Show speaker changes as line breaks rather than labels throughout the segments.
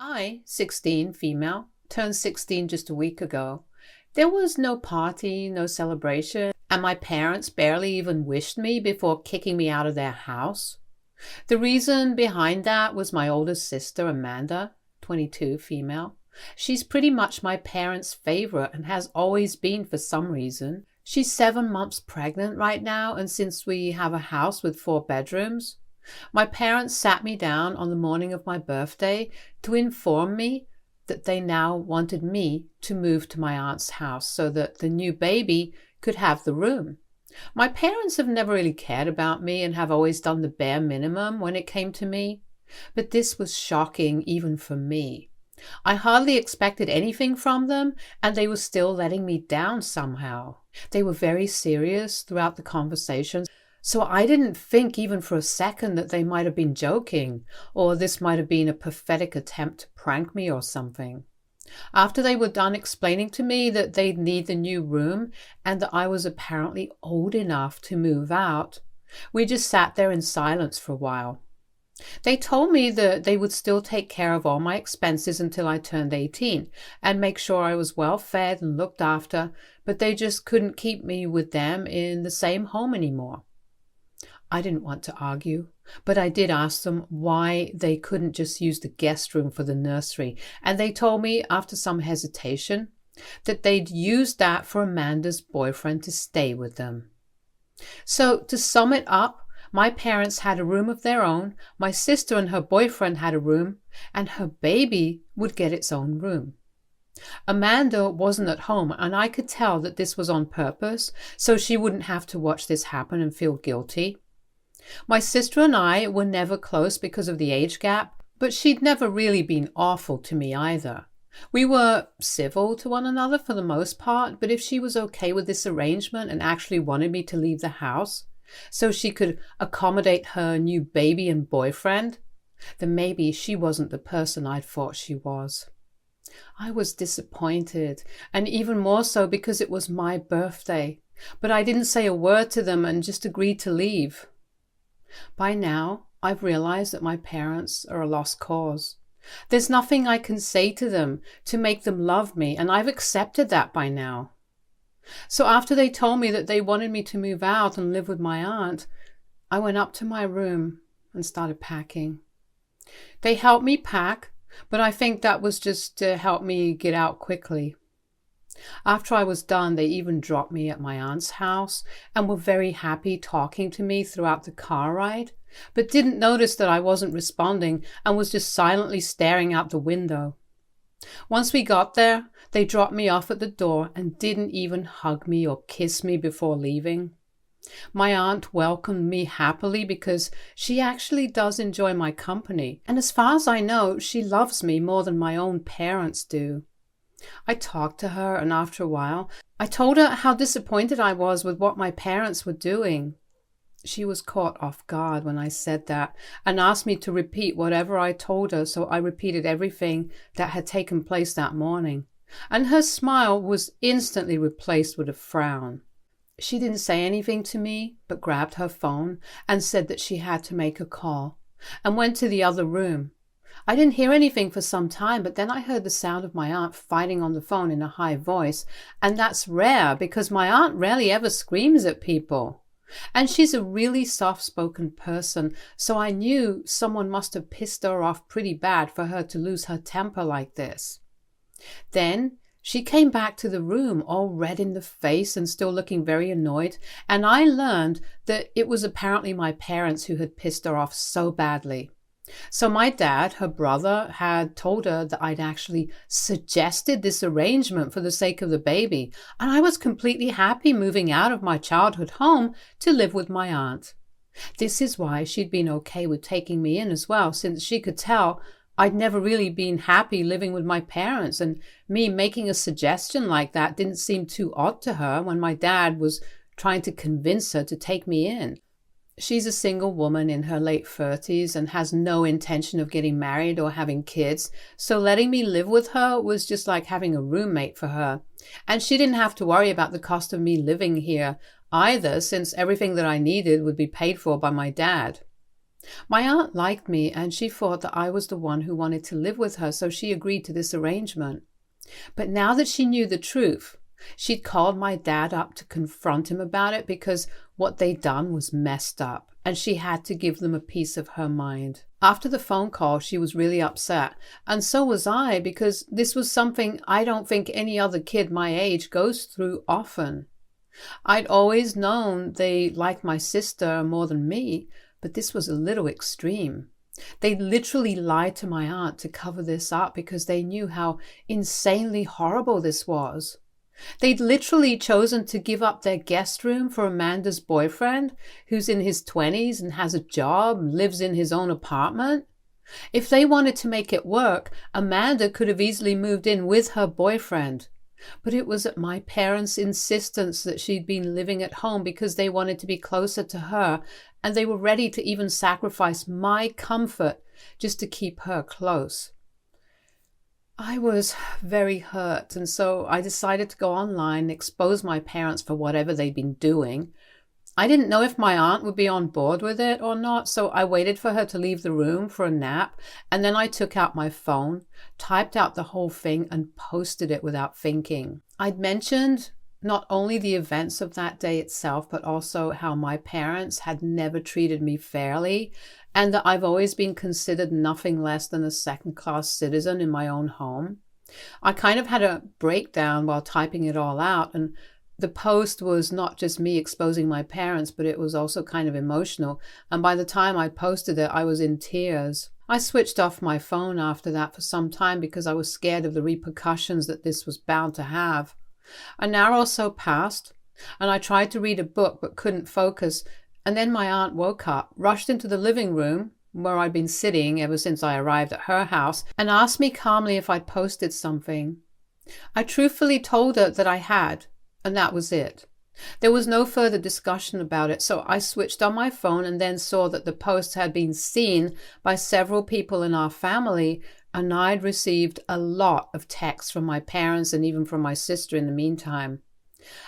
I, 16, female, turned 16 just a week ago. There was no party, no celebration, and my parents barely even wished me before kicking me out of their house. The reason behind that was my oldest sister, Amanda, 22, female. She's pretty much my parents' favorite and has always been for some reason. She's 7 months pregnant right now, and since we have a house with 4 bedrooms, my parents sat me down on the morning of my birthday to inform me that they now wanted me to move to my aunt's house so that the new baby could have the room. My parents have never really cared about me and have always done the bare minimum when it came to me, but this was shocking even for me. I hardly expected anything from them, and they were still letting me down somehow. They were very serious throughout the conversations, so I didn't think even for a second that they might have been joking, or this might have been a pathetic attempt to prank me or something. After they were done explaining to me that they'd need the new room and that I was apparently old enough to move out, we just sat there in silence for a while. They told me that they would still take care of all my expenses until I turned 18 and make sure I was well fed and looked after, but they just couldn't keep me with them in the same home anymore. I didn't want to argue, but I did ask them why they couldn't just use the guest room for the nursery, and they told me, after some hesitation, that they'd used that for Amanda's boyfriend to stay with them. So, to sum it up, my parents had a room of their own, my sister and her boyfriend had a room, and her baby would get its own room. Amanda wasn't at home, and I could tell that this was on purpose, so she wouldn't have to watch this happen and feel guilty. My sister and I were never close because of the age gap, but she'd never really been awful to me either. We were civil to one another for the most part, but if she was okay with this arrangement and actually wanted me to leave the house so she could accommodate her new baby and boyfriend, then maybe she wasn't the person I thought she was. I was disappointed, and even more so because it was my birthday, but I didn't say a word to them and just agreed to leave. By now, I've realized that my parents are a lost cause. There's nothing I can say to them to make them love me, and I've accepted that by now. So after they told me that they wanted me to move out and live with my aunt, I went up to my room and started packing. They helped me pack, but I think that was just to help me get out quickly. After I was done, they even dropped me at my aunt's house and were very happy talking to me throughout the car ride, but didn't notice that I wasn't responding and was just silently staring out the window. Once we got there, they dropped me off at the door and didn't even hug me or kiss me before leaving. My aunt welcomed me happily because she actually does enjoy my company, and as far as I know, she loves me more than my own parents do. I talked to her, and after a while, I told her how disappointed I was with what my parents were doing. She was caught off guard when I said that and asked me to repeat whatever I told her, so I repeated everything that had taken place that morning, and her smile was instantly replaced with a frown. She didn't say anything to me, but grabbed her phone and said that she had to make a call, and went to the other room. I didn't hear anything for some time, but then I heard the sound of my aunt fighting on the phone in a high voice, and that's rare because my aunt rarely ever screams at people. And she's a really soft-spoken person, so I knew someone must have pissed her off pretty bad for her to lose her temper like this. Then she came back to the room all red in the face and still looking very annoyed, and I learned that it was apparently my parents who had pissed her off so badly. So my dad, her brother, had told her that I'd actually suggested this arrangement for the sake of the baby, and I was completely happy moving out of my childhood home to live with my aunt. This is why she'd been okay with taking me in as well, since she could tell I'd never really been happy living with my parents, and me making a suggestion like that didn't seem too odd to her when my dad was trying to convince her to take me in. She's a single woman in her late 30s and has no intention of getting married or having kids, so letting me live with her was just like having a roommate for her. And she didn't have to worry about the cost of me living here either, since everything that I needed would be paid for by my dad. My aunt liked me and she thought that I was the one who wanted to live with her, so she agreed to this arrangement. But now that she knew the truth, she'd called my dad up to confront him about it because what they'd done was messed up and she had to give them a piece of her mind. After the phone call, she was really upset, and so was I, because this was something I don't think any other kid my age goes through often. I'd always known they liked my sister more than me, but this was a little extreme. They literally lied to my aunt to cover this up because they knew how insanely horrible this was. They'd literally chosen to give up their guest room for Amanda's boyfriend, who's in his 20s and has a job and lives in his own apartment. If they wanted to make it work, Amanda could have easily moved in with her boyfriend. But it was at my parents' insistence that she'd been living at home because they wanted to be closer to her, and they were ready to even sacrifice my comfort just to keep her close. I was very hurt, and so I decided to go online and expose my parents for whatever they'd been doing. I didn't know if my aunt would be on board with it or not, so I waited for her to leave the room for a nap, and then I took out my phone, typed out the whole thing, and posted it without thinking. I'd mentioned not only the events of that day itself, but also how my parents had never treated me fairly, and that I've always been considered nothing less than a second-class citizen in my own home. I kind of had a breakdown while typing it all out, and the post was not just me exposing my parents, but it was also kind of emotional, and by the time I posted it, I was in tears. I switched off my phone after that for some time because I was scared of the repercussions that this was bound to have. An hour or so passed, and I tried to read a book but couldn't focus, and then my aunt woke up, rushed into the living room, where I'd been sitting ever since I arrived at her house, and asked me calmly if I'd posted something. I truthfully told her that I had, and that was it. There was no further discussion about it, so I switched on my phone and then saw that the post had been seen by several people in our family, and I'd received a lot of texts from my parents and even from my sister in the meantime.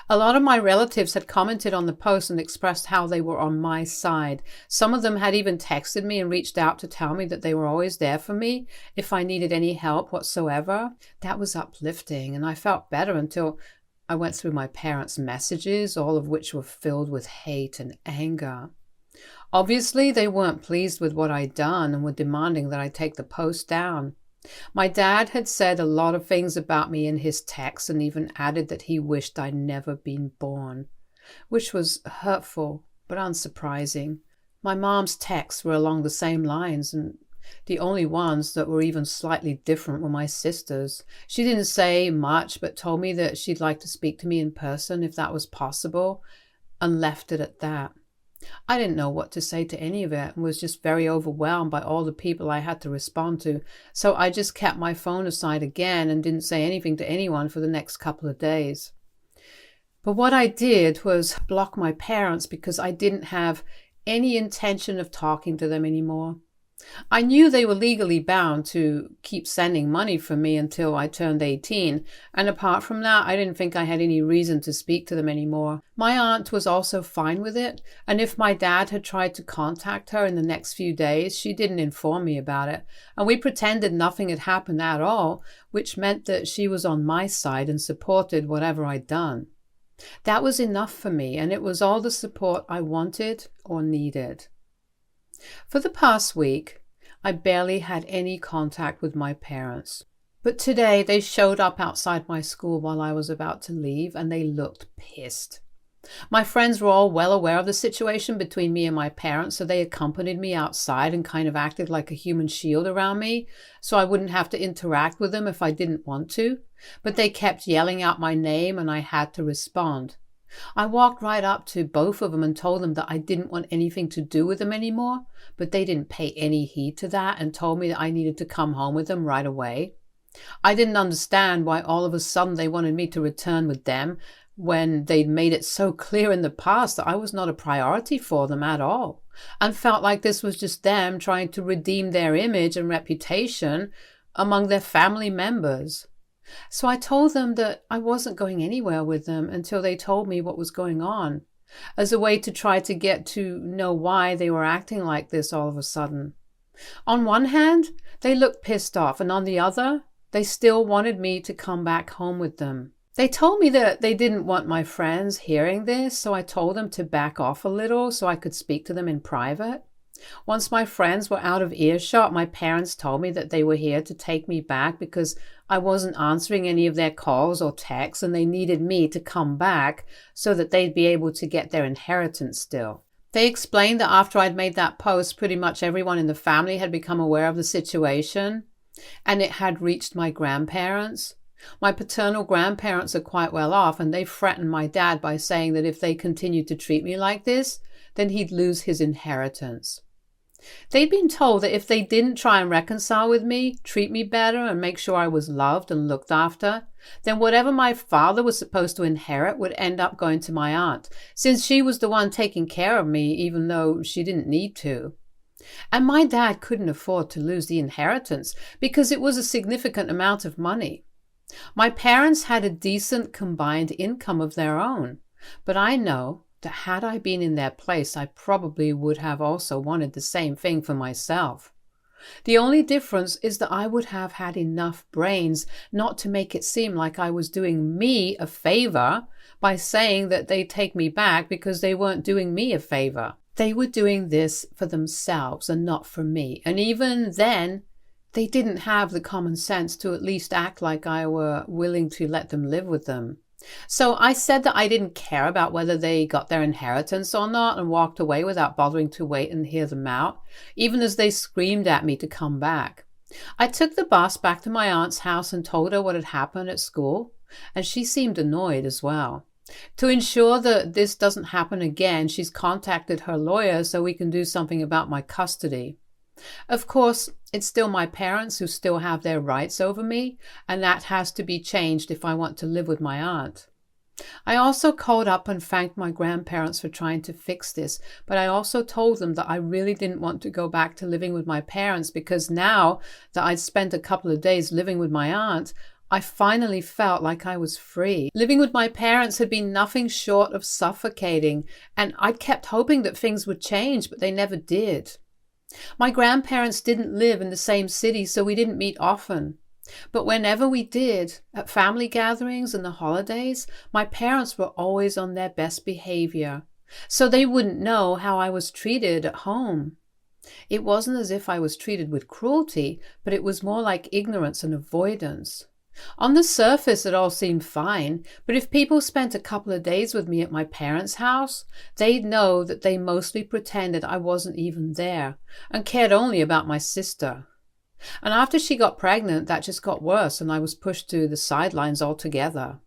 A lot of my relatives had commented on the post and expressed how they were on my side. Some of them had even texted me and reached out to tell me that they were always there for me if I needed any help whatsoever. That was uplifting, and I felt better until I went through my parents' messages, all of which were filled with hate and anger. Obviously, they weren't pleased with what I'd done and were demanding that I take the post down. My dad had said a lot of things about me in his text and even added that he wished I'd never been born, which was hurtful but unsurprising. My mom's texts were along the same lines, and the only ones that were even slightly different were my sister's. She didn't say much, but told me that she'd like to speak to me in person if that was possible, and left it at that. I didn't know what to say to any of it and was just very overwhelmed by all the people I had to respond to, so I just kept my phone aside again and didn't say anything to anyone for the next couple of days. But what I did was block my parents because I didn't have any intention of talking to them anymore. I knew they were legally bound to keep sending money for me until I turned 18, and apart from that, I didn't think I had any reason to speak to them anymore. My aunt was also fine with it, and if my dad had tried to contact her in the next few days, she didn't inform me about it, and we pretended nothing had happened at all, which meant that she was on my side and supported whatever I'd done. That was enough for me, and it was all the support I wanted or needed. For the past week, I barely had any contact with my parents. But today they showed up outside my school while I was about to leave, and they looked pissed. My friends were all well aware of the situation between me and my parents, so they accompanied me outside and kind of acted like a human shield around me, so I wouldn't have to interact with them if I didn't want to. But they kept yelling out my name, and I had to respond. I walked right up to both of them and told them that I didn't want anything to do with them anymore, but they didn't pay any heed to that and told me that I needed to come home with them right away. I didn't understand why all of a sudden they wanted me to return with them when they'd made it so clear in the past that I was not a priority for them at all, and felt like this was just them trying to redeem their image and reputation among their family members. So I told them that I wasn't going anywhere with them until they told me what was going on. as a way to try to get to know why they were acting like this all of a sudden. On one hand, they looked pissed off, and on the other, they still wanted me to come back home with them. They told me that they didn't want my friends hearing this, so I told them to back off a little so I could speak to them in private. Once my friends were out of earshot, my parents told me that they were here to take me back because I wasn't answering any of their calls or texts, and they needed me to come back so that they'd be able to get their inheritance still. They explained that after I'd made that post, pretty much everyone in the family had become aware of the situation, and it had reached my grandparents. My paternal grandparents are quite well off, and they threatened my dad by saying that if they continued to treat me like this, then he'd lose his inheritance. They'd been told that if they didn't try and reconcile with me, treat me better, and make sure I was loved and looked after, then whatever my father was supposed to inherit would end up going to my aunt, since she was the one taking care of me even though she didn't need to. And my dad couldn't afford to lose the inheritance because it was a significant amount of money. My parents had a decent combined income of their own, but I know that had I been in their place, I probably would have also wanted the same thing for myself. The only difference is that I would have had enough brains not to make it seem like I was doing me a favor by saying that they'd take me back because they weren't doing me a favor. They were doing this for themselves and not for me. And even then, they didn't have the common sense to at least act like I were willing to let them live with them. So I said that I didn't care about whether they got their inheritance or not, and walked away without bothering to wait and hear them out, even as they screamed at me to come back. I took the bus back to my aunt's house and told her what had happened at school, and she seemed annoyed as well. To ensure that this doesn't happen again, she's contacted her lawyer so we can do something about my custody. Of course, it's still my parents who still have their rights over me, and that has to be changed if I want to live with my aunt. I also called up and thanked my grandparents for trying to fix this, but I also told them that I really didn't want to go back to living with my parents because now that I'd spent a couple of days living with my aunt, I finally felt like I was free. Living with my parents had been nothing short of suffocating, and I'd kept hoping that things would change, but they never did. My grandparents didn't live in the same city, so we didn't meet often. But whenever we did, at family gatherings and the holidays, my parents were always on their best behavior, so they wouldn't know how I was treated at home. It wasn't as if I was treated with cruelty, but it was more like ignorance and avoidance. On the surface, it all seemed fine, but if people spent a couple of days with me at my parents' house, they'd know that they mostly pretended I wasn't even there and cared only about my sister. And after she got pregnant, that just got worse, and I was pushed to the sidelines altogether.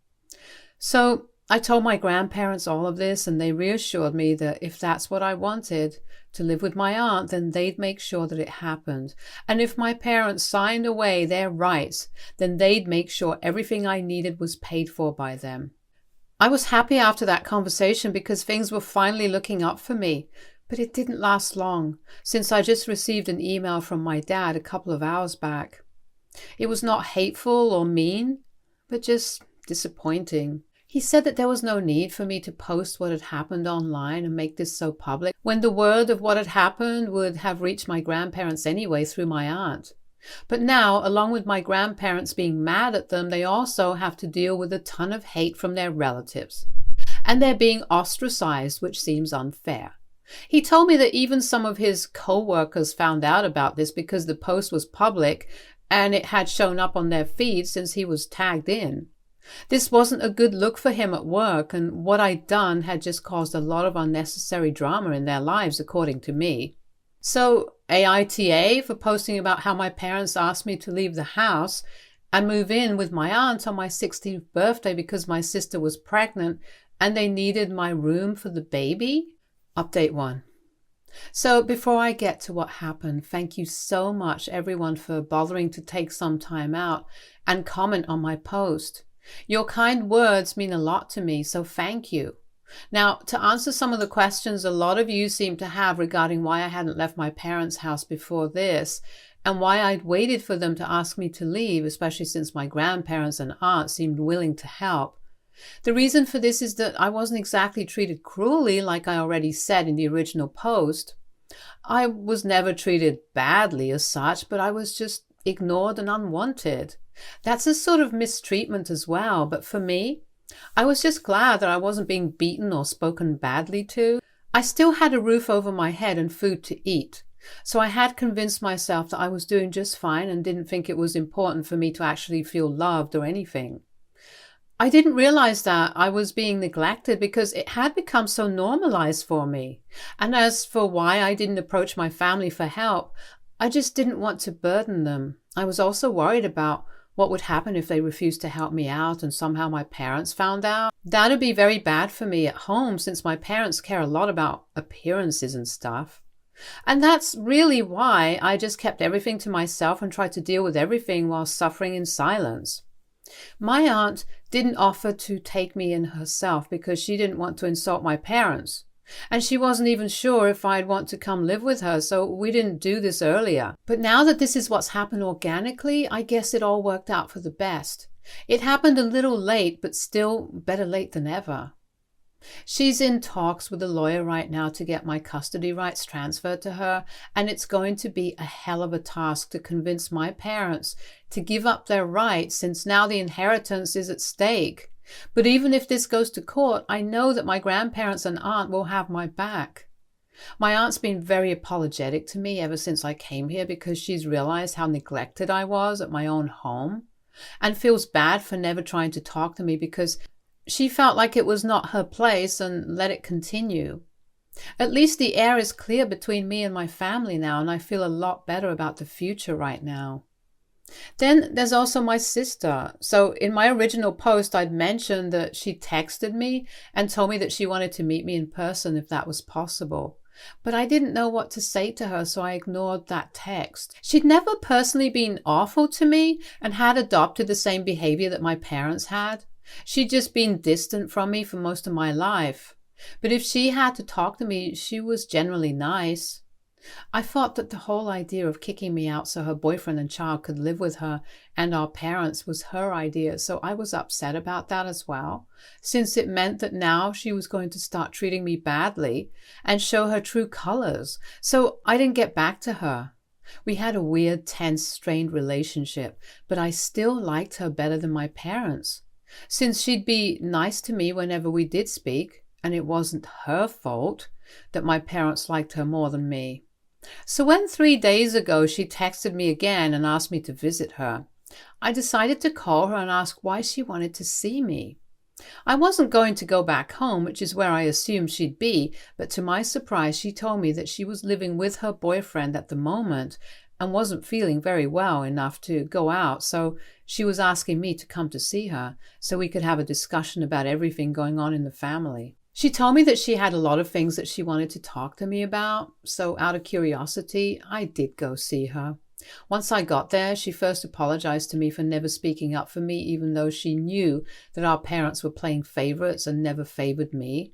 So I told my grandparents all of this, and they reassured me that if that's what I wanted, to live with my aunt, then they'd make sure that it happened. And if my parents signed away their rights, then they'd make sure everything I needed was paid for by them. I was happy after that conversation because things were finally looking up for me. But it didn't last long, since I just received an email from my dad a couple of hours back. It was not hateful or mean, but just disappointing. He said that there was no need for me to post what had happened online and make this so public, when the word of what had happened would have reached my grandparents anyway through my aunt. But now, along with my grandparents being mad at them, they also have to deal with a ton of hate from their relatives. And they're being ostracized, which seems unfair. He told me that even some of his co-workers found out about this because the post was public and it had shown up on their feed since he was tagged in. This wasn't a good look for him at work, and what I'd done had just caused a lot of unnecessary drama in their lives, according to me. So, aita for posting about how my parents asked me to leave the house and move in with my aunt on my 16th birthday because my sister was pregnant and they needed my room for the baby? Update 1. So before I get to what happened, thank you so much everyone for bothering to take some time out and comment on my post. Your kind words mean a lot to me, so thank you. Now, to answer some of the questions a lot of you seem to have regarding why I hadn't left my parents' house before this, and why I'd waited for them to ask me to leave, especially since my grandparents and aunt seemed willing to help. The reason for this is that I wasn't exactly treated cruelly, like I already said in the original post. I was never treated badly as such, but I was just ignored and unwanted. That's a sort of mistreatment as well, but for me, I was just glad that I wasn't being beaten or spoken badly to. I still had a roof over my head and food to eat, so I had convinced myself that I was doing just fine and didn't think it was important for me to actually feel loved or anything. I didn't realize that I was being neglected because it had become so normalized for me. And as for why I didn't approach my family for help, I just didn't want to burden them. I was also worried about what would happen if they refused to help me out and somehow my parents found out. That'd be very bad for me at home since my parents care a lot about appearances and stuff. And that's really why I just kept everything to myself and tried to deal with everything while suffering in silence. My aunt didn't offer to take me in herself because she didn't want to insult my parents. And she wasn't even sure if I'd want to come live with her, so we didn't do this earlier. But now that this is what's happened organically, I guess it all worked out for the best. It happened a little late, but still better late than ever. She's in talks with a lawyer right now to get my custody rights transferred to her, and it's going to be a hell of a task to convince my parents to give up their rights since now the inheritance is at stake. But even if this goes to court, I know that my grandparents and aunt will have my back. My aunt's been very apologetic to me ever since I came here because she's realized how neglected I was at my own home and feels bad for never trying to talk to me because she felt like it was not her place and let it continue. At least the air is clear between me and my family now, and I feel a lot better about the future right now. Then there's also my sister. So in my original post, I'd mentioned that she texted me and told me that she wanted to meet me in person if that was possible. But I didn't know what to say to her, so I ignored that text. She'd never personally been awful to me and had adopted the same behavior that my parents had. She'd just been distant from me for most of my life. But if she had to talk to me, she was generally nice. I thought that the whole idea of kicking me out so her boyfriend and child could live with her and our parents was her idea, so I was upset about that as well, since it meant that now she was going to start treating me badly and show her true colors. So I didn't get back to her. We had a weird, tense, strained relationship, but I still liked her better than my parents, since she'd be nice to me whenever we did speak, and it wasn't her fault that my parents liked her more than me. So when 3 days ago she texted me again and asked me to visit her, I decided to call her and ask why she wanted to see me. I wasn't going to go back home, which is where I assumed she'd be, but to my surprise she told me that she was living with her boyfriend at the moment and wasn't feeling very well enough to go out, so she was asking me to come to see her so we could have a discussion about everything going on in the family. She told me that she had a lot of things that she wanted to talk to me about, so out of curiosity, I did go see her. Once I got there, she first apologized to me for never speaking up for me, even though she knew that our parents were playing favorites and never favored me.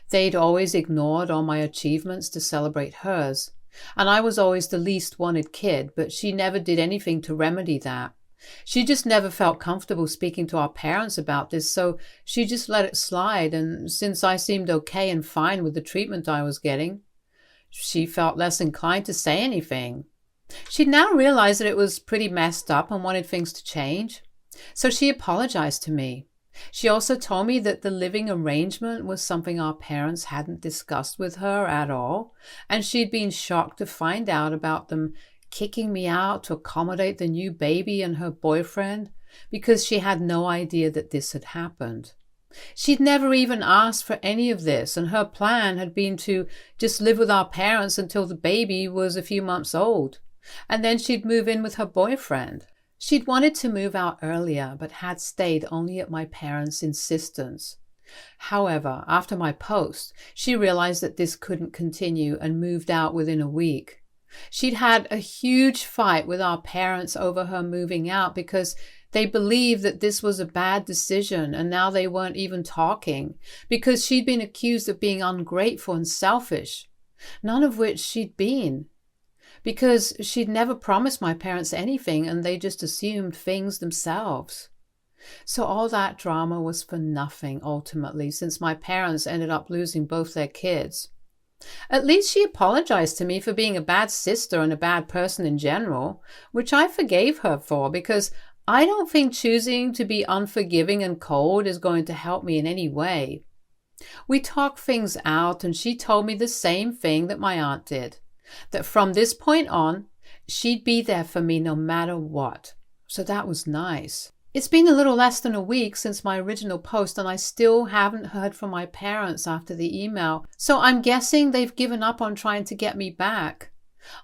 They'd always ignored all my achievements to celebrate hers, and I was always the least wanted kid, but she never did anything to remedy that. She just never felt comfortable speaking to our parents about this, so she just let it slide, and since I seemed okay and fine with the treatment I was getting, she felt less inclined to say anything. She'd now realized that it was pretty messed up and wanted things to change, so she apologized to me. She also told me that the living arrangement was something our parents hadn't discussed with her at all, and she'd been shocked to find out about them kicking me out to accommodate the new baby and her boyfriend because she had no idea that this had happened. She'd never even asked for any of this, and her plan had been to just live with our parents until the baby was a few months old, and then she'd move in with her boyfriend. She'd wanted to move out earlier, but had stayed only at my parents' insistence. However, after my post, she realized that this couldn't continue and moved out within a week. She'd had a huge fight with our parents over her moving out because they believed that this was a bad decision, and now they weren't even talking because she'd been accused of being ungrateful and selfish, none of which she'd been, because she'd never promised my parents anything and they just assumed things themselves. So all that drama was for nothing ultimately, since my parents ended up losing both their kids. At least she apologized to me for being a bad sister and a bad person in general, which I forgave her for because I don't think choosing to be unforgiving and cold is going to help me in any way. We talked things out and she told me the same thing that my aunt did, that from this point on, she'd be there for me no matter what. So that was nice. It's been a little less than a week since my original post and I still haven't heard from my parents after the email, so I'm guessing they've given up on trying to get me back.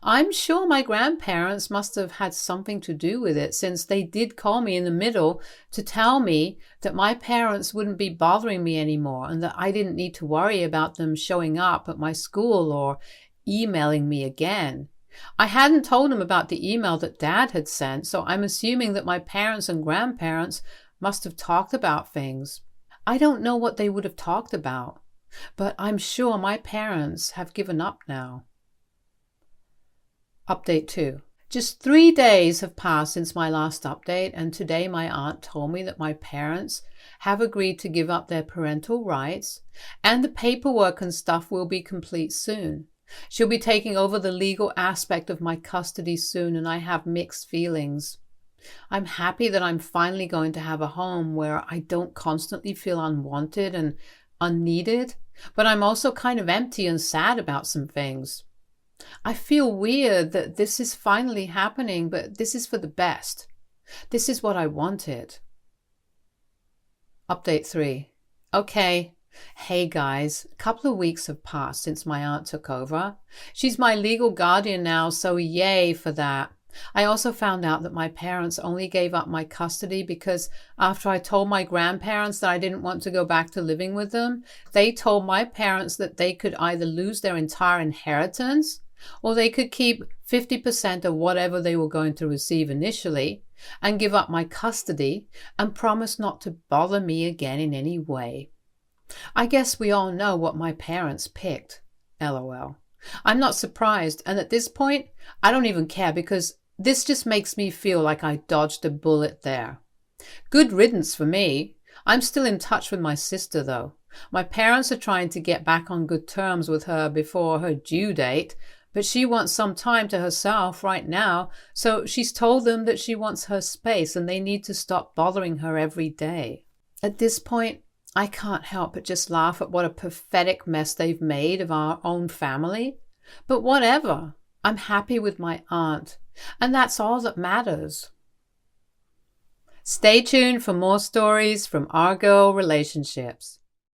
I'm sure my grandparents must have had something to do with it, since they did call me in the middle to tell me that my parents wouldn't be bothering me anymore and that I didn't need to worry about them showing up at my school or emailing me again. I hadn't told them about the email that Dad had sent, so I'm assuming that my parents and grandparents must have talked about things. I don't know what they would have talked about, but I'm sure my parents have given up now. Update 2. Just 3 days have passed since my last update, and today my aunt told me that my parents have agreed to give up their parental rights, and the paperwork and stuff will be complete soon. She'll be taking over the legal aspect of my custody soon, and I have mixed feelings. I'm happy that I'm finally going to have a home where I don't constantly feel unwanted and unneeded, but I'm also kind of empty and sad about some things. I feel weird that this is finally happening, but this is for the best. This is what I wanted. Update 3. Okay. Hey guys, a couple of weeks have passed since my aunt took over. She's my legal guardian now, so yay for that. I also found out that my parents only gave up my custody because after I told my grandparents that I didn't want to go back to living with them, they told my parents that they could either lose their entire inheritance or they could keep 50% of whatever they were going to receive initially and give up my custody and promise not to bother me again in any way. I guess we all know what my parents picked. LOL. I'm not surprised, and at this point, I don't even care because this just makes me feel like I dodged a bullet there. Good riddance for me. I'm still in touch with my sister, though. My parents are trying to get back on good terms with her before her due date, but she wants some time to herself right now, so she's told them that she wants her space and they need to stop bothering her every day. At this point, I can't help but just laugh at what a pathetic mess they've made of our own family. But whatever, I'm happy with my aunt, and that's all that matters. Stay tuned for more stories from our girl relationships.